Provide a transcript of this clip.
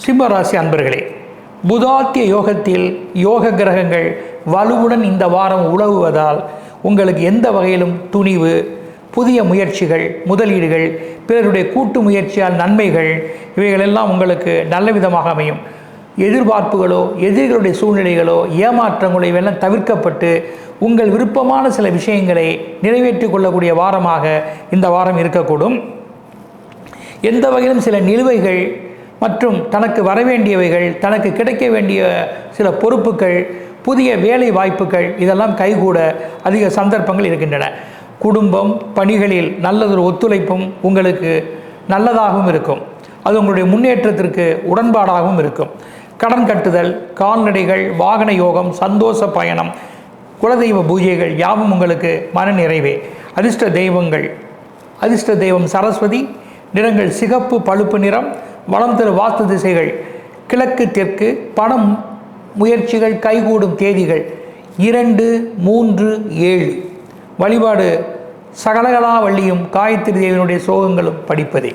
சிம்ம ராசி அன்பர்களே, புதாத்திய யோகத்தில் யோக கிரகங்கள் வலுவுடன் இந்த வாரம் உலவுவதால் உங்களுக்கு எந்த வகையிலும் துணிவு, புதிய முயற்சிகள், முதலீடுகள், பிறருடைய கூட்டு முயற்சியால் நன்மைகள், இவைகளெல்லாம் உங்களுக்கு நல்ல விதமாக அமையும். எதிர்பார்ப்புகளோ எதிரிகளுடைய சூழ்நிலைகளோ ஏமாற்றங்களோ இவையெல்லாம் தவிர்க்கப்பட்டு உங்கள் விருப்பமான சில விஷயங்களை நிறைவேற்றிக் கொள்ளக்கூடிய வாரமாக இந்த வாரம் இருக்கக்கூடும். எந்த வகையிலும் சில நிலுவைகள் மற்றும் தனக்கு வரவேண்டியவைகள், தனக்கு கிடைக்க வேண்டிய சில பொறுப்புகள், புதிய வேலை வாய்ப்புகள் இதெல்லாம் கைகூட அதிக சந்தர்ப்பங்கள் இருக்கின்றன. குடும்பம் பணிகளில் நல்லதொரு ஒத்துழைப்பும் உங்களுக்கு நல்லதாகவும் இருக்கும். அது உங்களுடைய முன்னேற்றத்திற்கு உடன்பாடாகவும் இருக்கும். கடன் கட்டுதல், கால்நடைகள், வாகன யோகம், சந்தோஷ பயணம், குலதெய்வ பூஜைகள் யாவும் உங்களுக்கு மன நிறைவே. அதிர்ஷ்ட தெய்வம் சரஸ்வதி. நிறங்கள் சிகப்பு, பழுப்பு நிறம். வளம் தரு வாஸ்து திசைகள் கிழக்கு, தெற்கு. பணம் முயற்சிகள் கைகூடும் தேதிகள் 2, 3, 7. வழிபாடு சகலகலா வள்ளியும் காயத்ரி தேவியினுடைய ஸ்லோகங்களும் படிப்பதே.